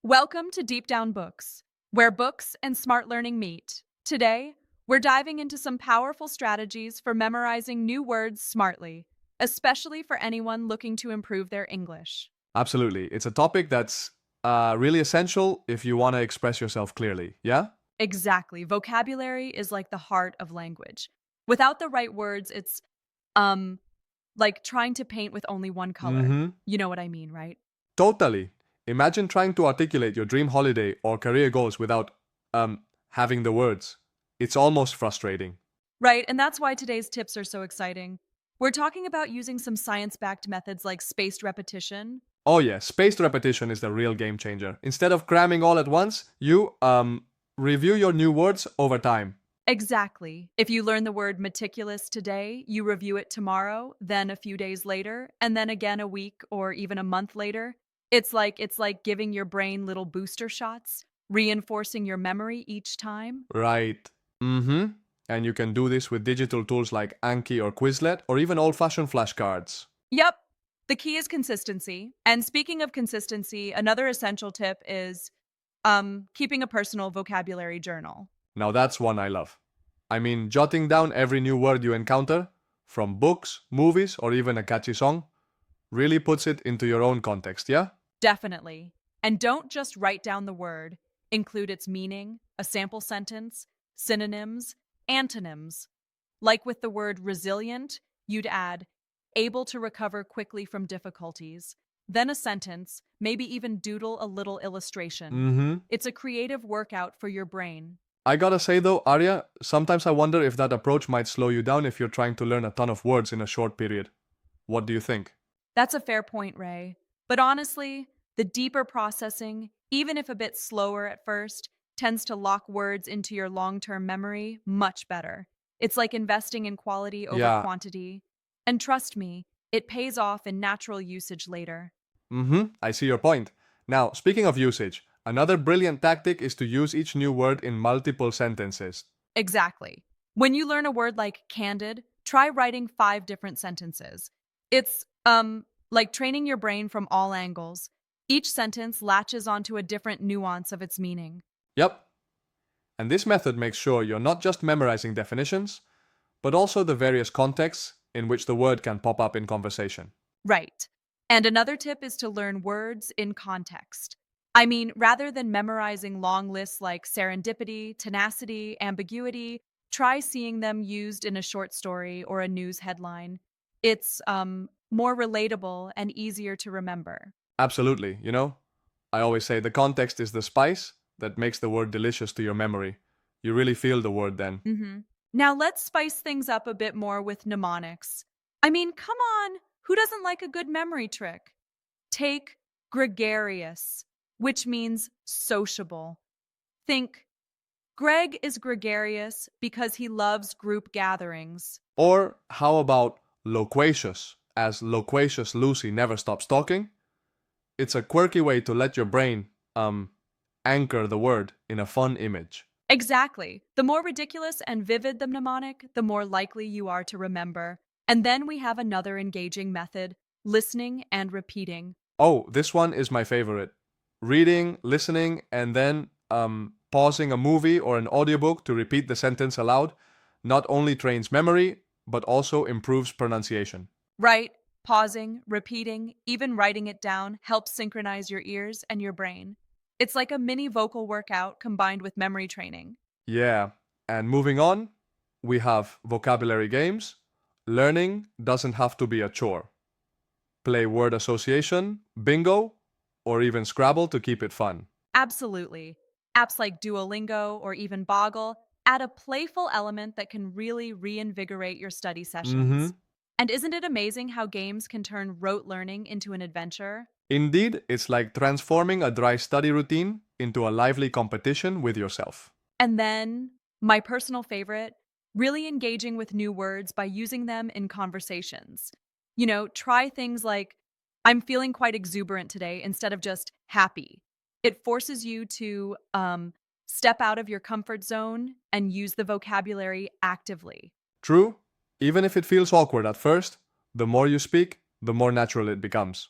Welcome to Deep Down Books, where books and smart learning meet. Today, we're diving into some powerful strategies for memorizing new words smartly, especially for anyone looking to improve their English. Absolutely. It's a topic that's really essential if you want to express yourself clearly. Yeah? Exactly. Vocabulary is like the heart of language. Without the right words, it's um like trying to paint with only one color. Mm-hmm. You know what I mean, right? Totally. Imagine trying to articulate your dream holiday or career goals without having the words. It's almost frustrating. Right, and that's why today's tips are so exciting. We're talking about using some science-backed methods like spaced repetition. Oh yeah, spaced repetition is the real game changer. Instead of cramming all at once, you review your new words over time. Exactly. If you learn the word meticulous today, you review it tomorrow, then a few days later, and then again a week or even a month later. It's like giving your brain little booster shots, reinforcing your memory each time. Right. Mm-hmm. And you can do this with digital tools like Anki or Quizlet or even old-fashioned flashcards. Yep. The key is consistency. And speaking of consistency, another essential tip is keeping a personal vocabulary journal. Now that's one I love. I mean, jotting down every new word you encounter, from books, movies, or even a catchy song, really puts it into your own context, yeah? Definitely. And don't just write down the word, include its meaning, a sample sentence, synonyms, antonyms. Like with the word resilient, you'd add able to recover quickly from difficulties, then a sentence, maybe even doodle a little illustration. Mm-hmm. It's a creative workout for your brain. I gotta say though, Arya, sometimes I wonder if that approach might slow you down if you're trying to learn a ton of words in a short period. What do you think? That's a fair point, Ray. But honestly, the deeper processing, even if a bit slower at first, tends to lock words into your long term memory much better. It's like investing in quality over Yeah. quantity. And trust me, it pays off in natural usage later. Mm-hmm. I see your point. Now, speaking of usage, another brilliant tactic is to use each new word in multiple sentences. Exactly. When you learn a word like candid, try writing 5 different sentences. It's like training your brain from all angles. Each sentence latches onto a different nuance of its meaning. Yep. And this method makes sure you're not just memorizing definitions, but also the various contexts in which the word can pop up in conversation. Right. And another tip is to learn words in context. I mean, rather than memorizing long lists like serendipity, tenacity, ambiguity, try seeing them used in a short story or a news headline. It's more relatable and easier to remember. Absolutely, you know? I always say the context is the spice that makes the word delicious to your memory. You really feel the word then. hmm Now let's spice things up a bit more with mnemonics. I mean, come on, who doesn't like a good memory trick? Take gregarious, which means sociable. Think Greg is gregarious because he loves group gatherings. Or how about loquacious, as loquacious Lucy never stops talking? It's a quirky way to let your brain, anchor the word in a fun image. Exactly. The more ridiculous and vivid the mnemonic, the more likely you are to remember. And then we have another engaging method listening and repeating. Oh, this one is my favorite. Reading, listening, and then pausing a movie or an audiobook to repeat the sentence aloud not only trains memory, but also improves pronunciation. Right? Pausing, repeating, even writing it down helps synchronize your ears and your brain. It's like a mini vocal workout combined with memory training. Yeah, and moving on, we have vocabulary games. Learning doesn't have to be a chore. Play word association, bingo, or even Scrabble to keep it fun. Absolutely. Apps like Duolingo or even Boggle add a playful element that can really reinvigorate your study sessions. Mm-hmm. And isn't it amazing how games can turn rote learning into an adventure? Indeed, it's like transforming a dry study routine into a lively competition with yourself. And then, my personal favorite, really engaging with new words by using them in conversations. Try things like, I'm feeling quite exuberant today instead of just happy. It forces you to step out of your comfort zone and use the vocabulary actively. True, even if it feels awkward at first, the more you speak, the more natural it becomes.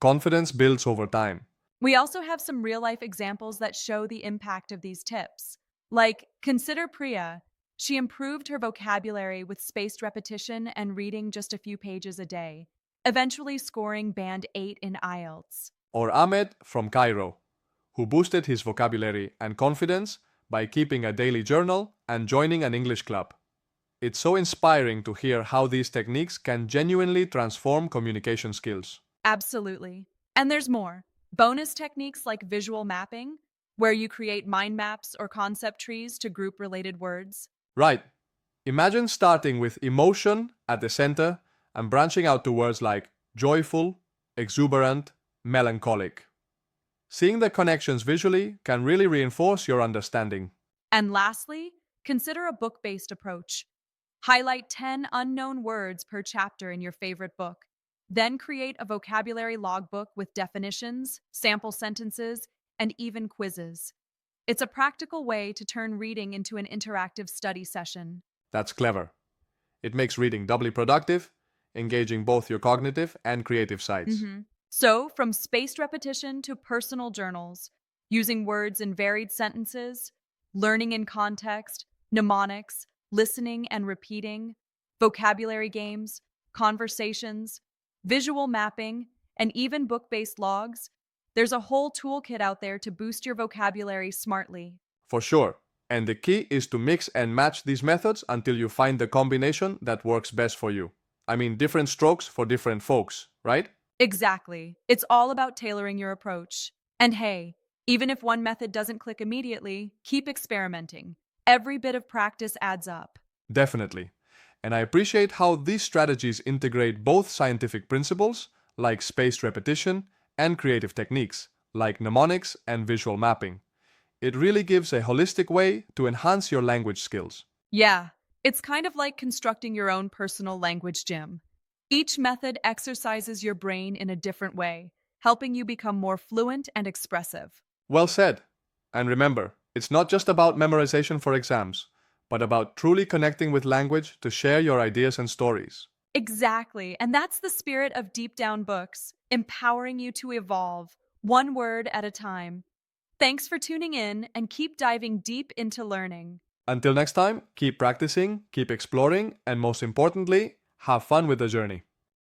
Confidence builds over time. We also have some real life examples that show the impact of these tips. Like, consider Priya. She improved her vocabulary with spaced repetition and reading just a few pages a day, eventually scoring band 8 in IELTS. Or Ahmed from Cairo, who boosted his vocabulary and confidence by keeping a daily journal and joining an English club. It's so inspiring to hear how these techniques can genuinely transform communication skills. Absolutely. And there's more. Bonus techniques like visual mapping, where you create mind maps or concept trees to group related words. Right. Imagine starting with emotion at the center and branching out to words like joyful, exuberant, melancholic. Seeing the connections visually can really reinforce your understanding. And lastly, consider a book based approach. Highlight 10 unknown words per chapter in your favorite book. Then create a vocabulary logbook with definitions, sample sentences, and even quizzes. It's a practical way to turn reading into an interactive study session. That's clever. It makes reading doubly productive, engaging both your cognitive and creative sides. So, from spaced repetition to personal journals, using words in varied sentences, learning in context, mnemonics, listening and repeating, vocabulary games, conversations, visual mapping, and even book based logs, there's a whole toolkit out there to boost your vocabulary smartly. For sure. And the key is to mix and match these methods until you find the combination that works best for you. I mean, different strokes for different folks, right? Exactly. It's all about tailoring your approach. And hey, even if one method doesn't click immediately, keep experimenting. Every bit of practice adds up. Definitely. And I appreciate how these strategies integrate both scientific principles, like spaced repetition, and creative techniques, like mnemonics and visual mapping. It really gives a holistic way to enhance your language skills. Yeah, it's kind of like constructing your own personal language gym. Each method exercises your brain in a different way, helping you become more fluent and expressive. Well said. And remember, it's not just about memorization for exams, but about truly connecting with language to share your ideas and stories. Exactly, and that's the spirit of Deep Down Books, empowering you to evolve, one word at a time. Thanks for tuning in and keep diving deep into learning. Until next time, keep practicing, keep exploring, and most importantly, have fun with the journey.